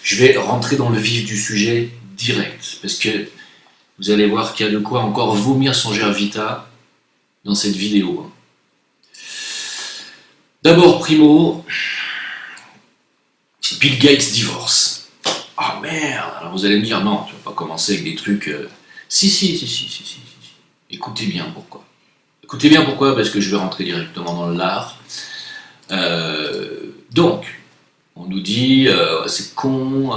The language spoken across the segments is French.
Je vais rentrer dans le vif du sujet direct, parce que vous allez voir qu'il y a de quoi encore vomir son Gervita dans cette vidéo. D'abord, primo, Bill Gates divorce. Ah merde, alors vous allez me dire, non, tu vas pas commencer avec des trucs... Si. Écoutez bien pourquoi. Écoutez bien pourquoi, parce que je vais rentrer directement dans l'art. Donc, on nous dit, c'est con,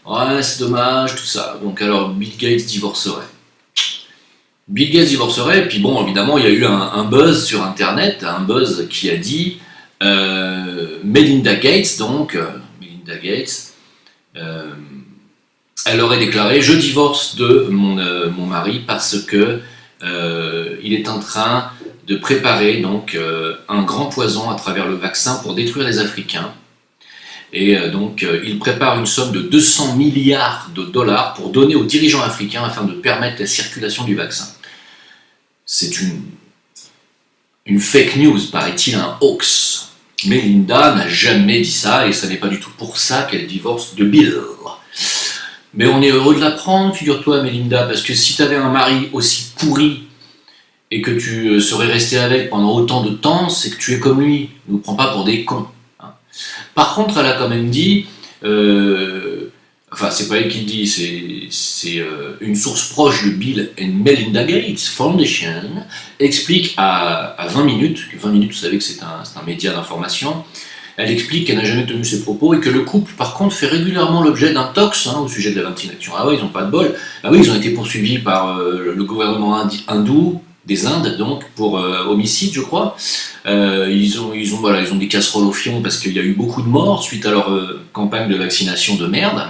ouais, c'est dommage, tout ça. Donc alors, Bill Gates divorcerait. Bill Gates divorcerait, et puis bon, évidemment, il y a eu un buzz sur Internet, un buzz qui a dit Melinda Gates, donc, Melinda Gates, elle aurait déclaré « Je divorce de mon mari parce que il est en train de préparer donc, un grand poison à travers le vaccin pour détruire les Africains. Et donc, il prépare une somme de 200 milliards de dollars pour donner aux dirigeants africains afin de permettre la circulation du vaccin. » C'est une fake news, paraît-il, un hoax. Melinda n'a jamais dit ça, et ce n'est pas du tout pour ça qu'elle divorce de Bill. Mais on est heureux de l'apprendre, figure-toi, Melinda, parce que si tu avais un mari aussi pourri et que tu serais resté avec pendant autant de temps, c'est que tu es comme lui. Ne nous prends pas pour des cons. Hein. Par contre, elle a quand même dit, enfin, c'est pas elle qui le dit, c'est une source proche de Bill and Melinda Gates Foundation, explique à 20 minutes, 20 minutes, vous savez que c'est un média d'information. Elle explique qu'elle n'a jamais tenu ses propos et que le couple, par contre, fait régulièrement l'objet d'un tox au sujet de la vaccination. Ah oui, ils n'ont pas de bol. Ah oui, ils ont été poursuivis par le gouvernement hindou des Indes, donc, pour homicide, je crois. Ils ont des casseroles au fion parce qu'il y a eu beaucoup de morts suite à leur campagne de vaccination de merde.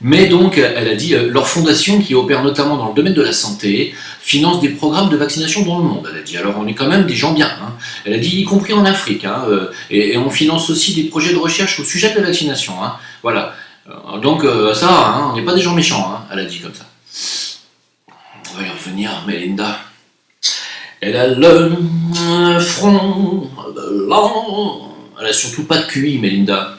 Mais donc, elle a dit, leur fondation, qui opère notamment dans le domaine de la santé, finance des programmes de vaccination dans le monde, elle a dit. Alors on est quand même des gens bien. Hein. Elle a dit, y compris en Afrique. Hein, et on finance aussi des projets de recherche au sujet de la vaccination. Hein. Voilà. Donc ça va, hein, on n'est pas des gens méchants, hein, elle a dit comme ça. On va y revenir, Melinda. Elle a le front blanc. Elle a surtout pas de QI, Melinda.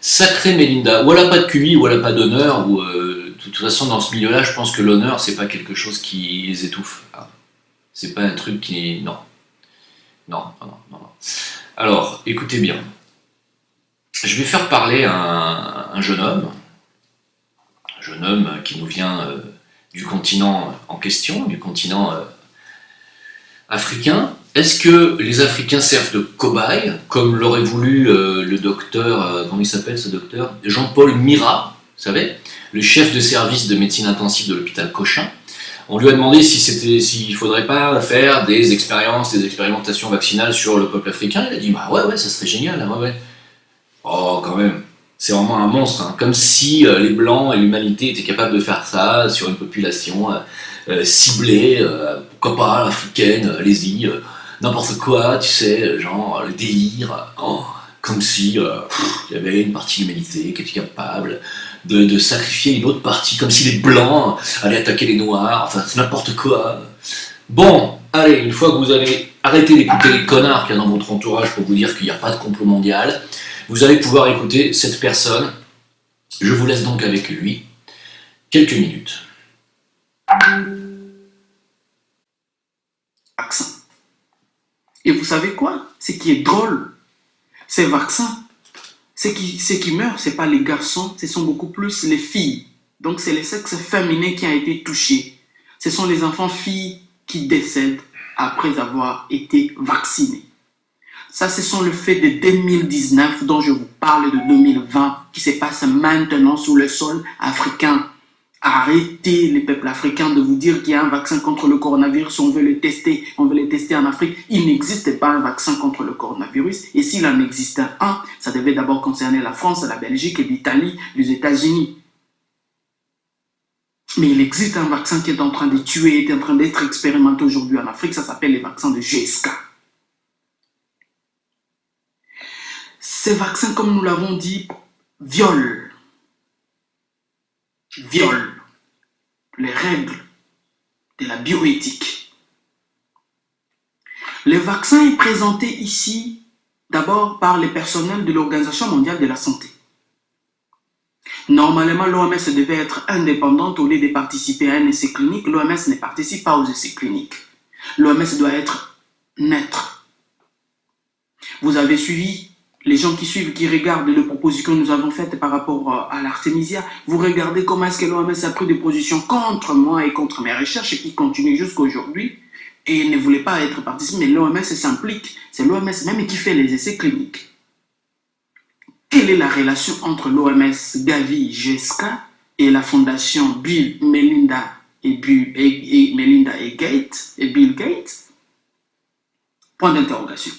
Sacrée Melinda, ou elle n'a pas de QI, ou elle n'a pas d'honneur, ou de toute façon dans ce milieu-là, je pense que l'honneur, c'est pas quelque chose qui les étouffe. Hein. C'est pas un truc qui... Non. Alors, écoutez bien. Je vais faire parler un jeune homme qui nous vient du continent en question, du continent africain. Est-ce que les Africains servent de cobayes, comme l'aurait voulu le docteur, comment il s'appelle ce docteur, Jean-Paul Mira, vous savez, le chef de service de médecine intensive de l'hôpital Cochin. On lui a demandé s'il ne faudrait pas faire des expérimentations vaccinales sur le peuple africain. Il a dit, bah ouais, ça serait génial, ouais. Oh, quand même, c'est vraiment un monstre, hein. Comme si les Blancs et l'humanité étaient capables de faire ça sur une population ciblée, pourquoi pas, africaine, allez-y, n'importe quoi, tu sais, genre le délire, comme si il y avait une partie de l'humanité qui était capable de sacrifier une autre partie, comme si les Blancs allaient attaquer les Noirs, enfin c'est n'importe quoi. Bon, allez, une fois que vous avez arrêté d'écouter les connards qu'il y a dans votre entourage pour vous dire qu'il n'y a pas de complot mondial, vous allez pouvoir écouter cette personne. Je vous laisse donc avec lui quelques minutes. Vaccin. Et vous savez quoi? Ce qui est drôle, ces vaccins, ceux qui meurent, ce n'est pas les garçons, ce sont beaucoup plus les filles. Donc c'est le sexe féminin qui a été touché. Ce sont les enfants filles qui décèdent après avoir été vaccinés. Ça, ce sont le fait de 2019 dont je vous parle de 2020 qui se passe maintenant sur le sol africain. Arrêtez les peuples africains de vous dire qu'il y a un vaccin contre le coronavirus, on veut le tester en Afrique. Il n'existe pas un vaccin contre le coronavirus. Et s'il en existait un, ça devait d'abord concerner la France, la Belgique, l'Italie, les États-Unis. Mais il existe un vaccin qui est en train de tuer, est en train d'être expérimenté aujourd'hui en Afrique, ça s'appelle les vaccins de GSK. Ces vaccins, comme nous l'avons dit, violent les règles de la bioéthique. Le vaccin est présenté ici d'abord par les personnels de l'Organisation mondiale de la santé. Normalement, l'OMS devait être indépendante au lieu de participer à un essai clinique. L'OMS ne participe pas aux essais cliniques. L'OMS doit être neutre. Vous avez suivi, les gens qui suivent, qui regardent les propositions que nous avons faites par rapport à l'Artemisia, vous regardez comment est-ce que l'OMS a pris des positions contre moi et contre mes recherches et qui continuent jusqu'à aujourd'hui et ne voulait pas être participé, mais l'OMS s'implique. C'est l'OMS même qui fait les essais cliniques. Quelle est la relation entre l'OMS, Gavi, GSK et la fondation Bill, Melinda et Bill Gates? Point d'interrogation.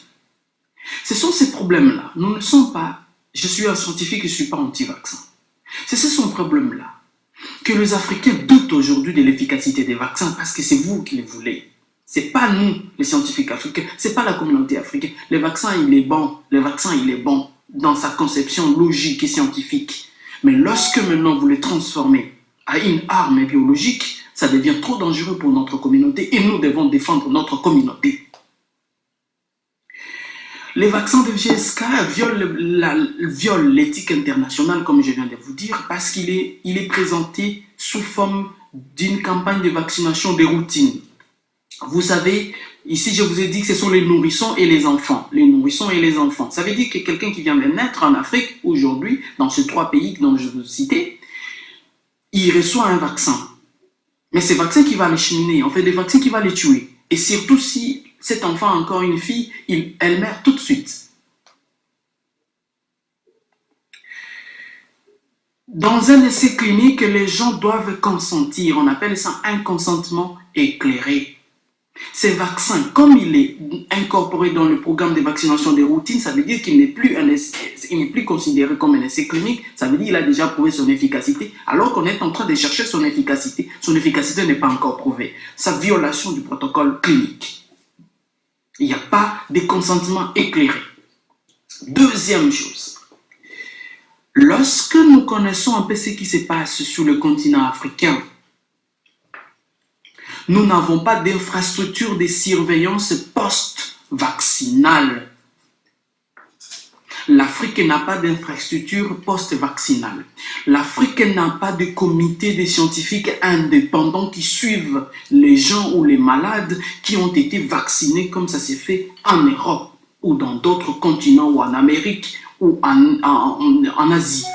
Ce sont ces problèmes-là. Nous ne sommes pas, je suis un scientifique et je ne suis pas anti-vaccin. C'est ce problème-là que les Africains doutent aujourd'hui de l'efficacité des vaccins parce que c'est vous qui les voulez. Ce n'est pas nous, les scientifiques africains, ce n'est pas la communauté africaine. Le vaccin, il est bon. Le vaccin, il est bon dans sa conception logique et scientifique. Mais lorsque maintenant vous le transformez à une arme biologique, ça devient trop dangereux pour notre communauté et nous devons défendre notre communauté. Les vaccins de GSK violent l'éthique internationale, comme je viens de vous dire, parce qu'il est présenté sous forme d'une campagne de vaccination de routine. Vous savez, ici je vous ai dit que ce sont les nourrissons et les enfants. Les nourrissons et les enfants. Ça veut dire que quelqu'un qui vient de naître en Afrique, aujourd'hui, dans ces 3 pays dont je vous ai cité, il reçoit un vaccin. Mais c'est le vaccin qui va les cheminer, on fait des vaccins qui vont les tuer. Et surtout si cet enfant a encore une fille, elle meurt tout de suite. Dans un essai clinique, les gens doivent consentir. On appelle ça un consentement éclairé. Ces vaccins, comme il est incorporé dans le programme de vaccination de routine, ça veut dire qu'il n'est plus considéré comme un essai clinique, ça veut dire qu'il a déjà prouvé son efficacité, alors qu'on est en train de chercher son efficacité. Son efficacité n'est pas encore prouvée. Sa violation du protocole clinique. Il n'y a pas de consentement éclairé. Deuxième chose, lorsque nous connaissons un peu ce qui se passe sur le continent africain, nous n'avons pas d'infrastructure de surveillance post-vaccinale. L'Afrique n'a pas d'infrastructure post-vaccinale. L'Afrique n'a pas de comité de scientifiques indépendants qui suivent les gens ou les malades qui ont été vaccinés comme ça s'est fait en Europe ou dans d'autres continents ou en Amérique ou en Asie.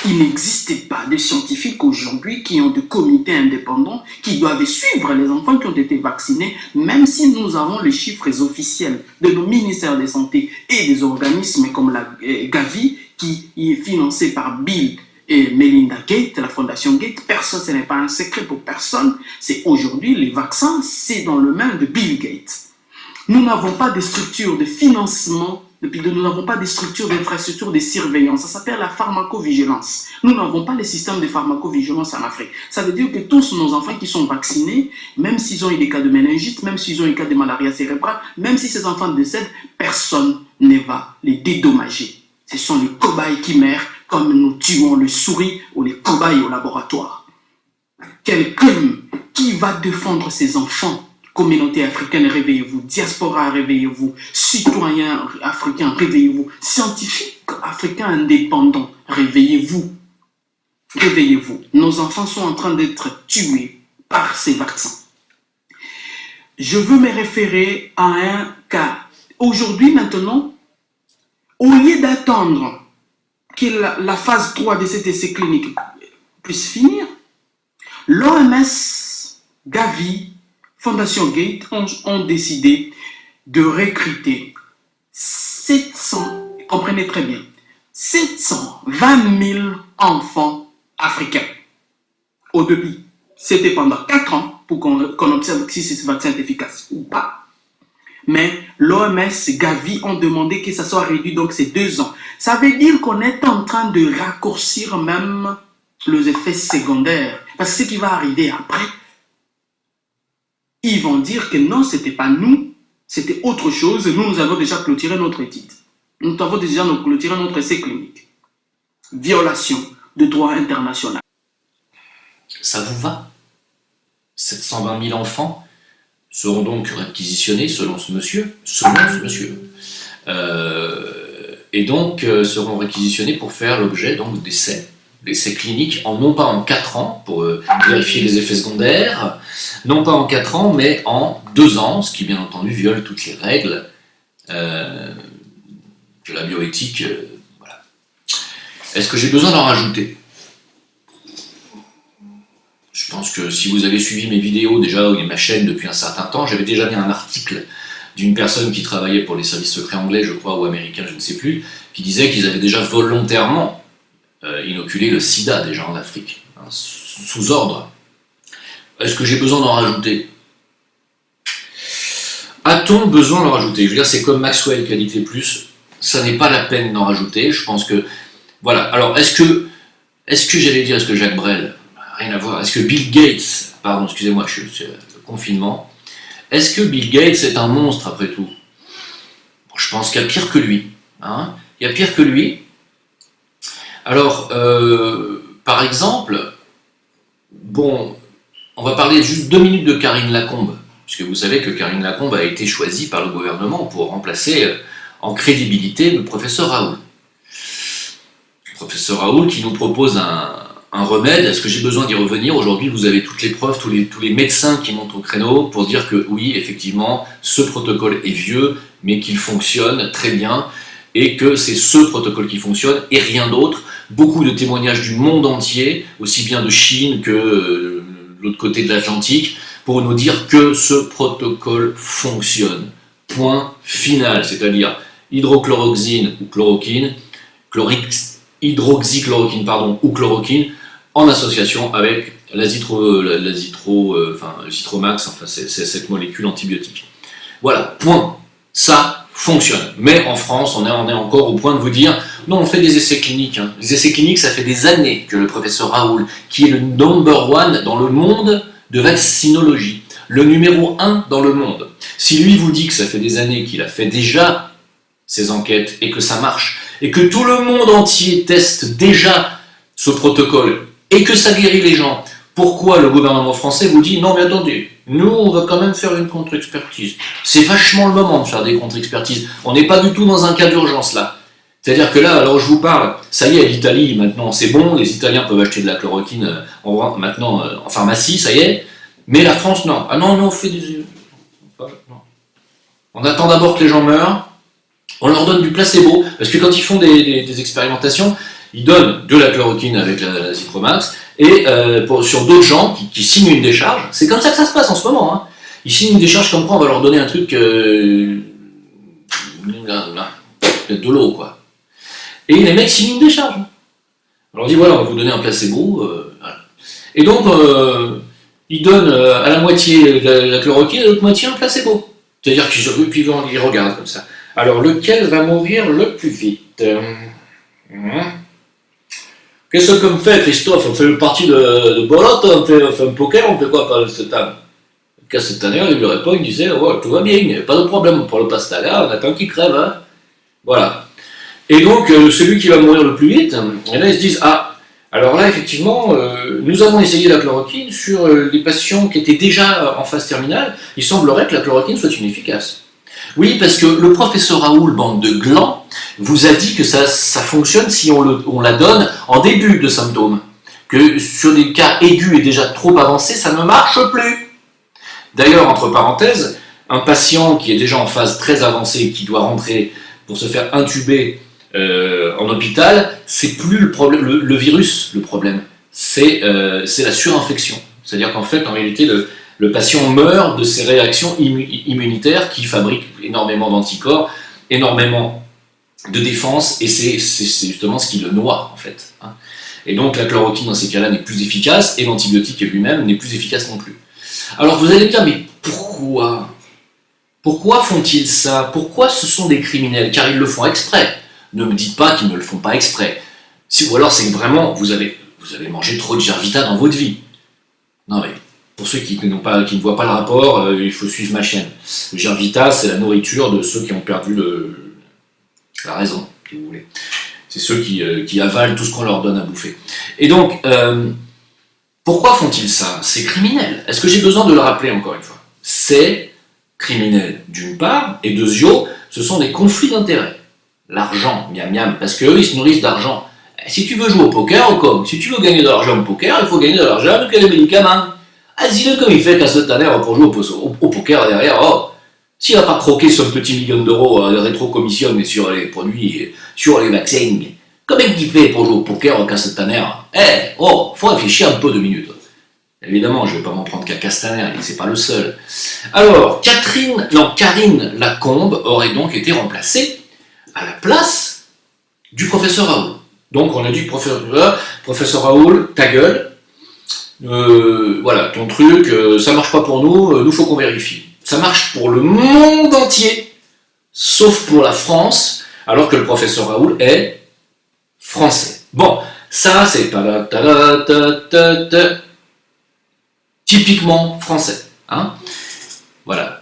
Il n'existe pas de scientifiques aujourd'hui qui ont des comités indépendants qui doivent suivre les enfants qui ont été vaccinés, même si nous avons les chiffres officiels de nos ministères de santé et des organismes comme la Gavi, qui est financé par Bill et Melinda Gates, la fondation Gates. Personne, ce n'est pas un secret pour personne. C'est aujourd'hui, les vaccins, c'est dans le main de Bill Gates. Nous n'avons pas de structure de financement. Nous n'avons pas de structure d'infrastructure de surveillance. Ça s'appelle la pharmacovigilance. Nous n'avons pas les systèmes de pharmacovigilance en Afrique. Ça veut dire que tous nos enfants qui sont vaccinés, même s'ils ont eu des cas de méningite, même s'ils ont eu des cas de malaria cérébrale, même si ces enfants décèdent, personne ne va les dédommager. Ce sont les cobayes qui meurent comme nous tuons les souris ou les cobayes au laboratoire. Quel crime! Qui va défendre ces enfants? Communauté africaine, réveillez-vous. Diaspora, réveillez-vous. Citoyens africains, réveillez-vous. Scientifiques africains indépendants, réveillez-vous. Réveillez-vous. Nos enfants sont en train d'être tués par ces vaccins. Je veux me référer à un cas. Aujourd'hui, maintenant, au lieu d'attendre que la phase 3 de cet essai clinique puisse finir, l'OMS, Gavi, Fondation Gates ont décidé de recruter 700, comprenez très bien, 720 000 enfants africains au début. C'était pendant 4 ans pour qu'on observe si ce vaccin est efficace ou pas. Mais l'OMS, Gavi ont demandé que ça soit réduit, donc c'est 2 ans. Ça veut dire qu'on est en train de raccourcir même les effets secondaires. Parce que ce qui va arriver après, ils vont dire que non, ce n'était pas nous, c'était autre chose. Nous avons déjà clôturé notre étude. Nous avons déjà clôturé notre essai clinique. Violation de droit international. Ça vous va? 720 000 enfants seront donc réquisitionnés selon ce monsieur. Et donc seront réquisitionnés pour faire l'objet d'essais l'essai clinique, non pas en 4 ans, pour vérifier les effets secondaires, non pas en 4 ans, mais en 2 ans, ce qui bien entendu viole toutes les règles de la bioéthique. Voilà. Est-ce que j'ai besoin d'en rajouter? Je pense que si vous avez suivi mes vidéos déjà, et ma chaîne depuis un certain temps, j'avais déjà mis un article d'une personne qui travaillait pour les services secrets anglais, je crois, ou américains, je ne sais plus, qui disait qu'ils avaient déjà volontairement inoculé le sida déjà en Afrique, hein, sous ordre. Est-ce que j'ai besoin d'en rajouter? A-t-on besoin d'en rajouter? Je veux dire, c'est comme Maxwell Qualité Plus, ça n'est pas la peine d'en rajouter, je pense que... Voilà, alors est-ce que j'allais dire, est-ce que Jacques Brel, rien à voir, est-ce que Bill Gates, pardon, excusez-moi, je suis le confinement, est-ce que Bill Gates est un monstre après tout? Bon, je pense qu'il y a pire que lui, hein, il y a pire que lui. Alors, par exemple, bon, on va parler juste 2 minutes de Karine Lacombe, puisque vous savez que Karine Lacombe a été choisie par le gouvernement pour remplacer en crédibilité le professeur Raoult. Le professeur Raoult qui nous propose un remède. Est-ce que j'ai besoin d'y revenir? Aujourd'hui, vous avez toutes les preuves, tous les médecins qui montent au créneau pour dire que oui, effectivement, ce protocole est vieux, mais qu'il fonctionne très bien, et que c'est ce protocole qui fonctionne et rien d'autre. Beaucoup de témoignages du monde entier, aussi bien de Chine que de l'autre côté de l'Atlantique, pour nous dire que ce protocole fonctionne. Point final, c'est-à-dire hydrochloroxine ou chloroquine, hydroxychloroquine pardon, ou chloroquine, en association avec l'azithromax, enfin c'est cette molécule antibiotique. Voilà, point. Ça fonctionne. Mais en France, on est encore au point de vous dire, non, on fait des essais cliniques. Hein. Les essais cliniques, ça fait des années que le professeur Raoult, qui est le number one dans le monde de vaccinologie, le numéro 1 dans le monde, si lui vous dit que ça fait des années qu'il a fait déjà ces enquêtes et que ça marche, et que tout le monde entier teste déjà ce protocole, et que ça guérit les gens, pourquoi le gouvernement français vous dit non mais attendez, nous on va quand même faire une contre-expertise? C'est vachement le moment de faire des contre-expertises. On n'est pas du tout dans un cas d'urgence là. C'est-à-dire que là, alors je vous parle, ça y est, l'Italie maintenant c'est bon, les Italiens peuvent acheter de la chloroquine maintenant en pharmacie, ça y est, mais la France non. Ah non, on fait des... On attend d'abord que les gens meurent, on leur donne du placebo, parce que quand ils font des expérimentations, ils donnent de la chloroquine avec la Zipromax, et sur d'autres gens qui signent une décharge, c'est comme ça que ça se passe en ce moment, hein. Ils signent une décharge comme quoi on va leur donner un truc, de l'eau quoi. Et les mecs signent une décharge. On leur dit voilà, on va vous donner un placebo, voilà. Et donc, ils donnent à la moitié la chloroquine et à l'autre moitié un placebo. C'est-à-dire qu'ils regardent comme ça. Alors, lequel va mourir le plus vite? Qu'est-ce qu'on fait, Christophe? On fait une partie de bolotte, on fait un poker, on fait quoi par cette année? Cette année, il lui répond, il disait ouais, tout va bien, il n'y a pas de problème pour le pastaga, on attend qu'il crève. Hein. Voilà. Et donc, celui qui va mourir le plus vite, et là, ils se disent ah, alors là, effectivement, nous avons essayé la chloroquine sur les patients qui étaient déjà en phase terminale. Il semblerait que la chloroquine soit inefficace. Oui, parce que le professeur Raoult, bande de glands, vous a dit que ça fonctionne si on la donne en début de symptômes. Que sur des cas aigus et déjà trop avancés, ça ne marche plus. D'ailleurs, entre parenthèses, un patient qui est déjà en phase très avancée et qui doit rentrer pour se faire intuber en hôpital, c'est plus le virus le problème, c'est la surinfection. C'est-à-dire qu'en fait, en réalité, le patient meurt de ses réactions immunitaires qui fabriquent énormément d'anticorps, énormément de défense, et c'est justement ce qui le noie, en fait. Hein. Et donc la chloroquine, dans ces cas-là, n'est plus efficace, et l'antibiotique lui-même n'est plus efficace non plus. Alors vous allez me dire, mais pourquoi? Pourquoi font-ils ça? Pourquoi ce sont des criminels? Car ils le font exprès. Ne me dites pas qu'ils ne le font pas exprès. Ou alors c'est que vraiment, vous avez mangé trop de Gervita dans votre vie. Non mais, pour ceux qui ne voient pas le rapport, il faut suivre ma chaîne. Le Gervita, c'est la nourriture de ceux qui ont perdu la raison, si vous voulez. C'est ceux qui avalent tout ce qu'on leur donne à bouffer. Et donc, pourquoi font-ils ça? C'est criminel. Est-ce que j'ai besoin de le rappeler encore une fois? C'est criminel d'une part, et deuxièmement, ce sont des conflits d'intérêts. L'argent, miam miam, parce qu'eux, ils se nourrissent d'argent. Si tu veux jouer au poker, comme si tu veux gagner de l'argent au poker, il faut gagner de l'argent avec les médicaments. Ah, dis-le comme il fait Castaner pour jouer au poker derrière. Oh, s'il n'a pas croqué son petit million d'euros de rétro-commission sur les produits, sur les vaccins, comment il fait pour jouer au poker Castaner? Faut réfléchir un peu 2 minutes. Évidemment, je ne vais pas m'en prendre qu'à Castaner, c'est pas le seul. Alors, Karine Lacombe aurait donc été remplacée à la place du professeur Raoul. Donc on a dit professeur Raoul, ta gueule, voilà, ton truc, ça marche pas pour nous, nous faut qu'on vérifie. Ça marche pour le monde entier, sauf pour la France, alors que le professeur Raoul est français. Bon, ça c'est typiquement français. Hein, voilà.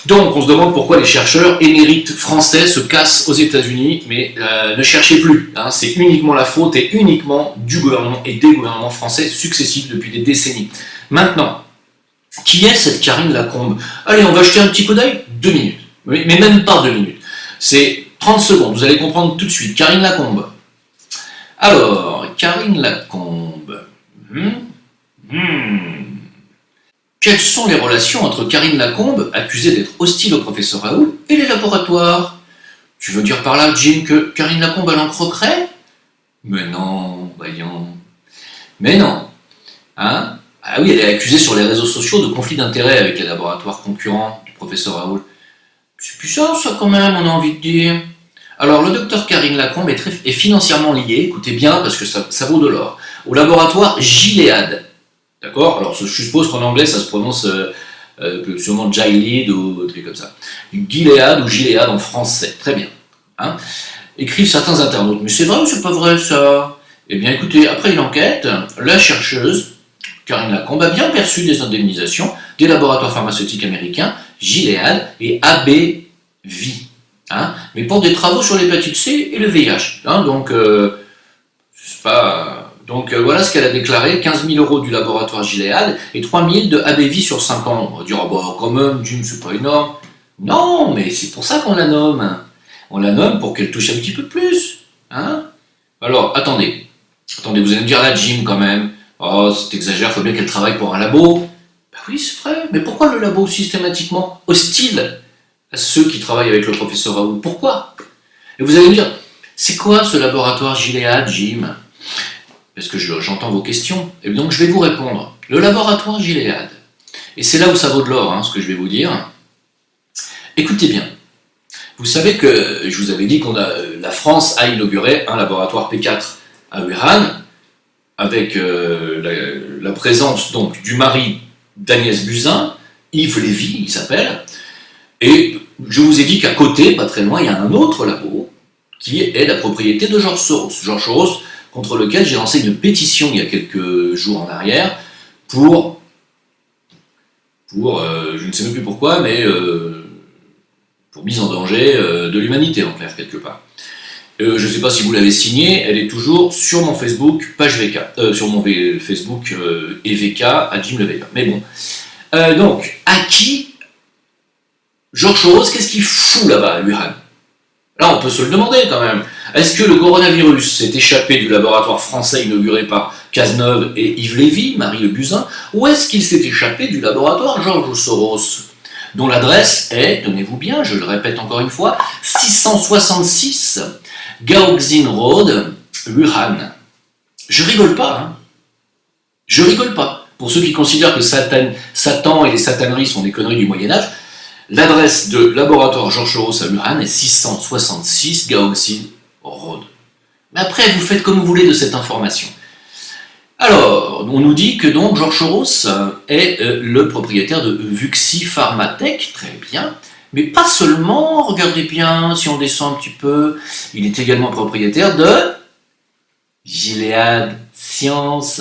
Donc on se demande pourquoi les chercheurs émérites français se cassent aux États-Unis, mais ne cherchez plus. Hein, c'est uniquement la faute et uniquement du gouvernement et des gouvernements français successifs depuis des décennies. Maintenant, qui est cette Karine Lacombe? Allez, on va jeter un petit coup d'œil. 2 minutes. Mais même pas 2 minutes. C'est 30 secondes, vous allez comprendre tout de suite. Karine Lacombe. Alors, Karine Lacombe. Quelles sont les relations entre Karine Lacombe, accusée d'être hostile au professeur Raoul, et les laboratoires? Tu veux dire par là, Jim, que Karine Lacombe elle en croquerait? Mais non, voyons. Mais non. Hein? Ah oui, elle est accusée sur les réseaux sociaux de conflit d'intérêts avec les laboratoires concurrents du professeur Raoul. C'est puissant ça quand même, on a envie de dire. Alors le docteur Karine Lacombe est financièrement lié, écoutez bien parce que ça vaut de l'or, au laboratoire Gilead. D'accord? Alors je suppose qu'en anglais ça se prononce sûrement Gilead ou un truc comme ça. Gilead ou Gilead en français, très bien. Hein? Écrivent certains internautes. Mais c'est vrai ou c'est pas vrai ça? Eh bien écoutez, après une enquête, la chercheuse Karine Lacombe a bien perçu des indemnisations des laboratoires pharmaceutiques américains Gilead et AbbVie. Hein, mais pour des travaux sur l'hépatite C et le VIH. Hein, donc, c'est pas... Donc voilà ce qu'elle a déclaré, 15 000 € du laboratoire Gilead et 3 000 de AbbVie sur 5 ans. On va dire, quand même, Jim, c'est pas énorme. Non, mais c'est pour ça qu'on la nomme. On la nomme pour qu'elle touche un petit peu plus. Hein. Alors, attendez, vous allez me dire là, Jim, quand même. Oh, c'est exagère, faut bien qu'elle travaille pour un labo. Ben oui, c'est vrai, mais pourquoi le labo systématiquement hostile à ceux qui travaillent avec le professeur Raoul? Pourquoi? Et vous allez me dire, c'est quoi ce laboratoire Gilead, Jim? Parce que j'entends vos questions. Et donc je vais vous répondre. Le laboratoire Gilead, et c'est là où ça vaut de l'or, hein, ce que je vais vous dire. Écoutez bien. Vous savez que je vous avais dit la France a inauguré un laboratoire P4 à Wuhan, avec la présence donc du mari d'Agnès Buzyn, Yves Lévy, il s'appelle, et je vous ai dit qu'à côté, pas très loin, il y a un autre labo qui est la propriété de George Soros. George Soros, contre lequel j'ai lancé une pétition il y a quelques jours en arrière pour je ne sais même plus pourquoi, mais pour mise en danger de l'humanité en clair quelque part. Je ne sais pas si vous l'avez signée, elle est toujours sur mon Facebook, page VK, sur mon Facebook EVK à Jim Leveilleur. Mais bon. Donc, à qui George Soros, qu'est-ce qu'il fout là-bas à Wuhan? Là, on peut se le demander quand même. Est-ce que le coronavirus s'est échappé du laboratoire français inauguré par Cazeneuve et Yves Lévy, Marie Le Buzyn, ou est-ce qu'il s'est échappé du laboratoire George Soros, dont l'adresse est, tenez-vous bien, je le répète encore une fois, 666 Gaoxin Road, Wuhan. Je rigole pas, hein. Je rigole pas. Pour ceux qui considèrent que Satan et les sataneries sont des conneries du Moyen-Âge, l'adresse de laboratoire George Soros à Wuhan est 666 Gaoxin Road. Mais après, vous faites comme vous voulez de cette information. Alors, on nous dit que donc George Soros est le propriétaire de Vuxi Pharmatech, très bien, mais pas seulement, regardez bien, si on descend un petit peu, il est également propriétaire de Gilead Sciences.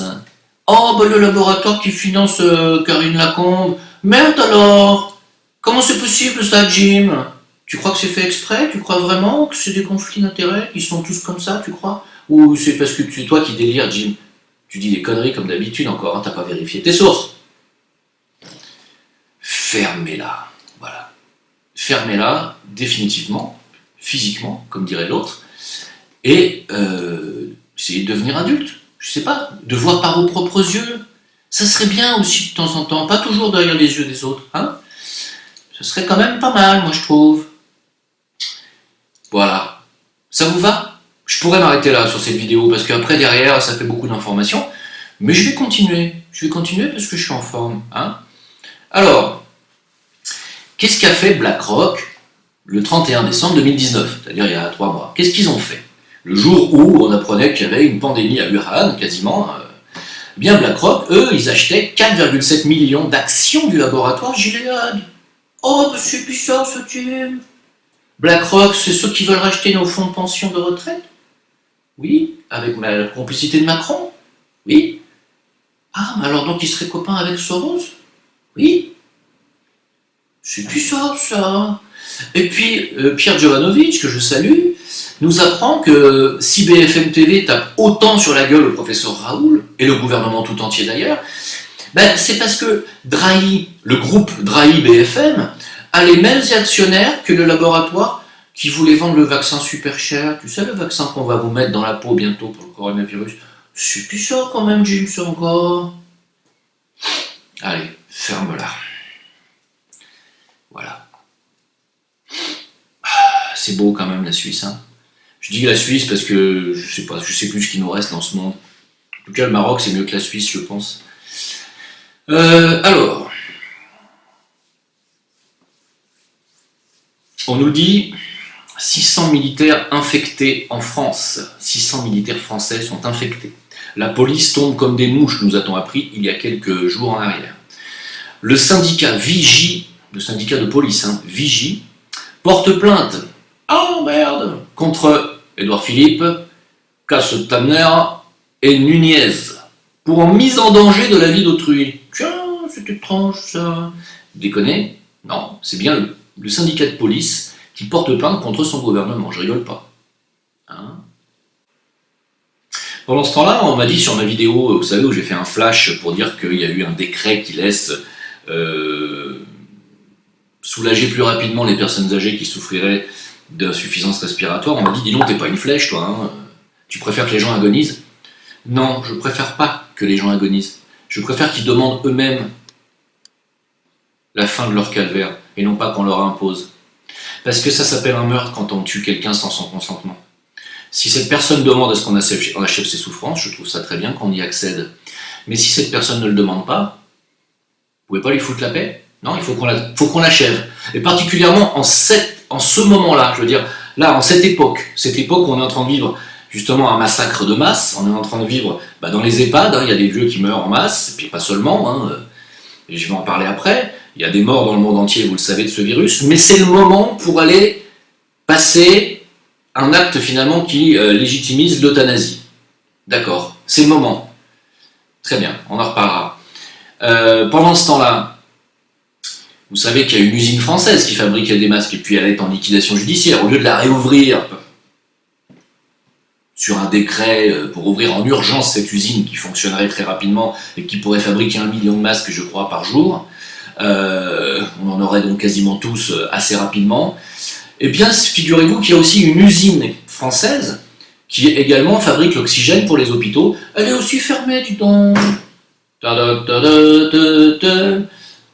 Oh, ben le laboratoire qui finance Karine Lacombe. Merde alors! Comment c'est possible ça, Jim? Tu crois que c'est fait exprès? Tu crois vraiment que c'est des conflits d'intérêts? Ils sont tous comme ça, tu crois? Ou c'est parce que c'est toi qui délires, Jim? Tu dis des conneries comme d'habitude encore, hein, t'as pas vérifié tes sources. Fermez-la. Voilà. Fermez-la définitivement, physiquement, comme dirait l'autre. et essayez de devenir adulte, je sais pas, de voir par vos propres yeux. Ça serait bien aussi de temps en temps, pas toujours derrière les yeux des autres, hein. Ce serait quand même pas mal, moi je trouve. Voilà. Ça vous va? Je pourrais m'arrêter là sur cette vidéo, parce qu'après derrière, ça fait beaucoup d'informations. Mais je vais continuer. Je vais continuer parce que je suis en forme, hein. Alors, qu'est-ce qu'a fait BlackRock le 31 décembre 2019, c'est-à-dire il y a 3 mois? Qu'est-ce qu'ils ont fait? Le jour où on apprenait qu'il y avait une pandémie à Wuhan, quasiment, bien BlackRock, eux, ils achetaient 4,7 millions d'actions du laboratoire Gilead. Oh, bah c'est bizarre ce type. BlackRock, c'est ceux qui veulent racheter nos fonds de pension de retraite? Oui, avec la complicité de Macron? Oui. Ah, mais alors donc il serait copain avec Soros? Oui. C'est bizarre ça. Et puis, Pierre Jovanovic, que je salue, nous apprend que si BFM TV tape autant sur la gueule au professeur Raoul, et le gouvernement tout entier d'ailleurs, ben, c'est parce que Drahi, le groupe Drahi BFM, a les mêmes actionnaires que le laboratoire qui voulait vendre le vaccin super cher. Tu sais, le vaccin qu'on va vous mettre dans la peau bientôt pour le coronavirus. C'est bizarre quand même, Jim, ça encore. Allez, ferme-la. Voilà. C'est beau quand même la Suisse, hein. Je dis la Suisse parce que je sais pas, je sais plus ce qui nous reste dans ce monde. En tout cas, le Maroc c'est mieux que la Suisse, je pense. Alors, on nous dit 600 militaires infectés en France. 600 militaires français sont infectés. La police tombe comme des mouches, nous a-t-on appris il y a quelques jours en arrière. Le syndicat Vigie, le syndicat de police, hein, Vigie, porte plainte. Oh merde! Contre Édouard Philippe, Casse-Tanner et Nunez pour mise en danger de la vie d'autrui. Tiens, c'est étrange ça. Déconnez? Non, c'est bien le syndicat de police qui porte plainte contre son gouvernement, je rigole pas. Hein? Pendant ce temps-là, on m'a dit sur ma vidéo, vous savez, où j'ai fait un flash pour dire qu'il y a eu un décret qui laisse soulager plus rapidement les personnes âgées qui souffriraient d'insuffisance respiratoire. On m'a dit, dis donc, t'es pas une flèche, toi, hein. Tu préfères que les gens agonisent? Non, je préfère pas que les gens agonisent. Je préfère qu'ils demandent eux-mêmes la fin de leur calvaire, et non pas qu'on leur impose. Parce que ça s'appelle un meurtre quand on tue quelqu'un sans son consentement. Si cette personne demande à ce qu'on achève ses souffrances, je trouve ça très bien qu'on y accède. Mais si cette personne ne le demande pas, vous pouvez pas lui foutre la paix? Non, il faut qu'on l'achève. Et particulièrement en ce moment-là, je veux dire, là, en cette époque où on est en train de vivre justement un massacre de masse, on est en train de vivre dans les EHPAD, hein, il y a des vieux qui meurent en masse, et puis pas seulement, hein, et je vais en parler après, il y a des morts dans le monde entier, vous le savez, de ce virus, mais c'est le moment pour aller passer un acte finalement qui légitimise l'euthanasie. D'accord, c'est le moment. Très bien, on en reparlera. Pendant ce temps-là, vous savez qu'il y a une usine française qui fabriquait des masques et puis elle est en liquidation judiciaire. Au lieu de la réouvrir sur un décret pour ouvrir en urgence cette usine qui fonctionnerait très rapidement et qui pourrait fabriquer 1 million de masques, je crois, par jour, on en aurait donc quasiment tous assez rapidement. Eh bien, figurez-vous qu'il y a aussi une usine française qui également fabrique l'oxygène pour les hôpitaux. Elle est aussi fermée, dis donc.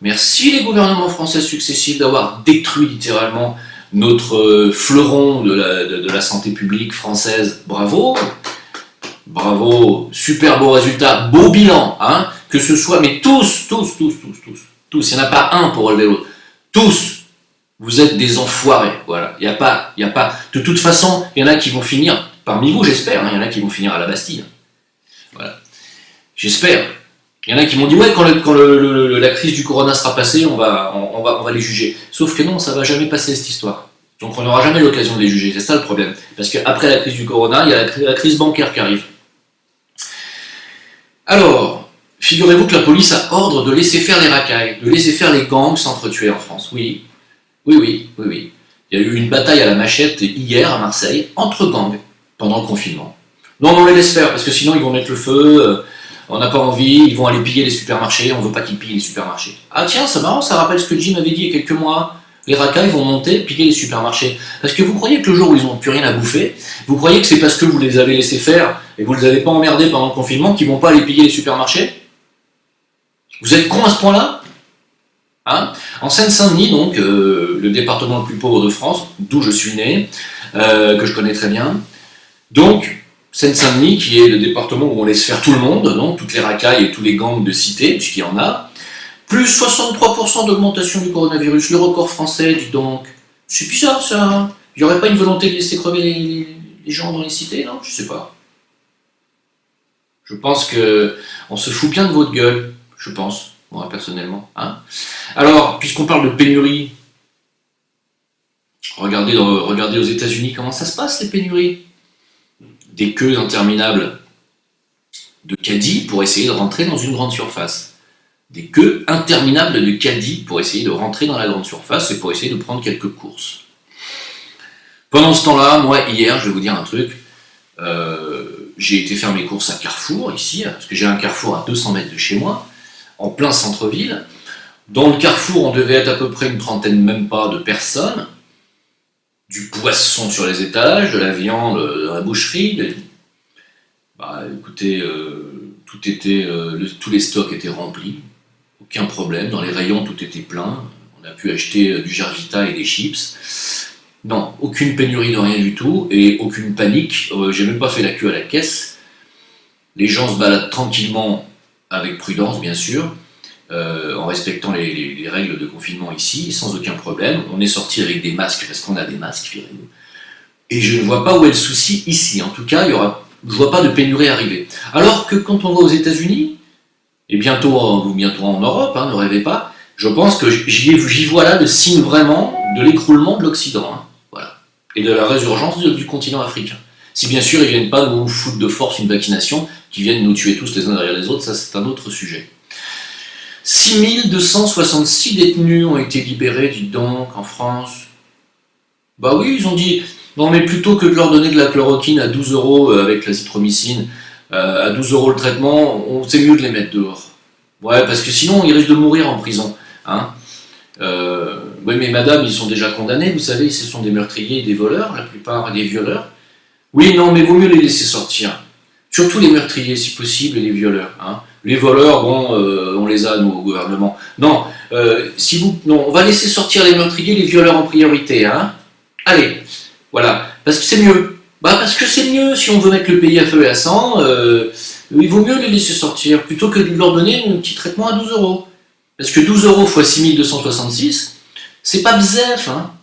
Merci les gouvernements français successifs d'avoir détruit littéralement notre fleuron de la santé publique française. Bravo, bravo, super beau résultat, beau bilan, hein, que ce soit, mais tous, il n'y en a pas un pour relever l'autre, tous, vous êtes des enfoirés, voilà, il n'y a pas, de toute façon, il y en a qui vont finir, parmi vous j'espère, hein, il y en a qui vont finir à la Bastille, voilà, j'espère. Il y en a qui m'ont dit, ouais, quand la crise du corona sera passée, on va les juger. Sauf que non, ça va jamais passer cette histoire. Donc on n'aura jamais l'occasion de les juger, c'est ça le problème. Parce qu'après la crise du corona, il y a la crise bancaire qui arrive. Alors, figurez-vous que la police a ordre de laisser faire les racailles, de laisser faire les gangs s'entretuer en France. Oui. Il y a eu une bataille à la machette hier à Marseille, entre gangs, pendant le confinement. Non, on les laisse faire, parce que sinon ils vont mettre le feu... On n'a pas envie, ils vont aller piller les supermarchés, on ne veut pas qu'ils pillent les supermarchés. Ah tiens, c'est marrant, ça rappelle ce que Jim avait dit il y a quelques mois. Les racailles vont monter, piller les supermarchés. Parce que vous croyez que le jour où ils n'ont plus rien à bouffer, vous croyez que c'est parce que vous les avez laissés faire et vous ne les avez pas emmerdés pendant le confinement qu'ils ne vont pas aller piller les supermarchés? Vous êtes cons à ce point-là? Hein? En Seine-Saint-Denis, donc, le département le plus pauvre de France, d'où je suis né, que je connais très bien, donc, Seine-Saint-Denis, qui est le département où on laisse faire tout le monde, donc toutes les racailles et tous les gangs de cité, puisqu'il y en a, plus 63% d'augmentation du coronavirus, le record français, dis donc. C'est bizarre ça. Il n'y aurait pas une volonté de laisser crever les gens dans les cités, non? Je sais pas. Je pense que on se fout bien de votre gueule, je pense, moi personnellement. Hein. Alors, puisqu'on parle de pénurie, regardez aux États-Unis comment ça se passe les pénuries. Des queues interminables de caddies pour essayer de rentrer dans une grande surface. Des queues interminables de caddies pour essayer de rentrer dans la grande surface et pour essayer de prendre quelques courses. Pendant ce temps-là, moi, hier, je vais vous dire un truc, j'ai été faire mes courses à Carrefour, ici, parce que j'ai un Carrefour à 200 mètres de chez moi, en plein centre-ville. Dans le Carrefour, on devait être à peu près une trentaine, même pas, de personnes. Du poisson sur les étages, de la viande dans la boucherie. Bah, écoutez, tous les stocks étaient remplis, aucun problème. Dans les rayons, tout était plein. On a pu acheter du Jarvita et des chips. Non, aucune pénurie de rien du tout et aucune panique. J'ai même pas fait la queue à la caisse. Les gens se baladent tranquillement, avec prudence bien sûr, en respectant les règles de confinement ici, sans aucun problème. On est sorti avec des masques parce qu'on a des masques, figurez-vous. Et je ne vois pas où est le souci ici. En tout cas, je ne vois pas de pénurie arriver. Alors que quand on va aux États-Unis, et bientôt en Europe, hein, ne rêvez pas, je pense que j'y vois là le signe vraiment de l'écroulement de l'Occident. Hein, voilà. Et de la résurgence du continent africain. Si bien sûr ils ne viennent pas nous foutre de force une vaccination, qu'ils viennent nous tuer tous les uns derrière les autres, ça c'est un autre sujet. 6266 détenus ont été libérés, dites donc, en France. Bah oui, ils ont dit, non mais plutôt que de leur donner de la chloroquine à 12 € avec l'azithromycine, à 12 € le traitement, c'est mieux de les mettre dehors. Ouais, parce que sinon ils risquent de mourir en prison. Hein. Oui mais madame, ils sont déjà condamnés, vous savez, ce sont des meurtriers et des voleurs, la plupart des violeurs. Oui, non, mais vaut mieux les laisser sortir. Surtout les meurtriers, si possible, et les violeurs. Hein. Les voleurs, bon, on les a, nous, au gouvernement. Non, non, on va laisser sortir les meurtriers, les violeurs en priorité. Hein. Allez, voilà. Parce que c'est mieux. Bah, parce que c'est mieux, si on veut mettre le pays à feu et à sang, il vaut mieux les laisser sortir, plutôt que de leur donner un petit traitement à 12 €. Parce que 12 € fois 6266, c'est pas bzef. Hein.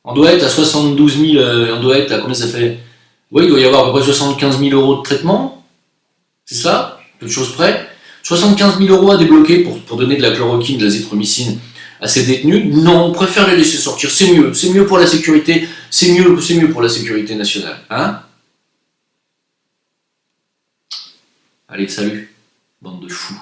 On doit être à 72 000, on doit être à combien ça fait? Oui, il doit y avoir à peu près 75 000 € de traitement, c'est ça, peu de choses près. 75 000 € à débloquer pour donner de la chloroquine, de l'azithromycine à ces détenus. Non, on préfère les laisser sortir, c'est mieux pour la sécurité, c'est mieux pour la sécurité nationale. Hein? Allez, salut, bande de fous.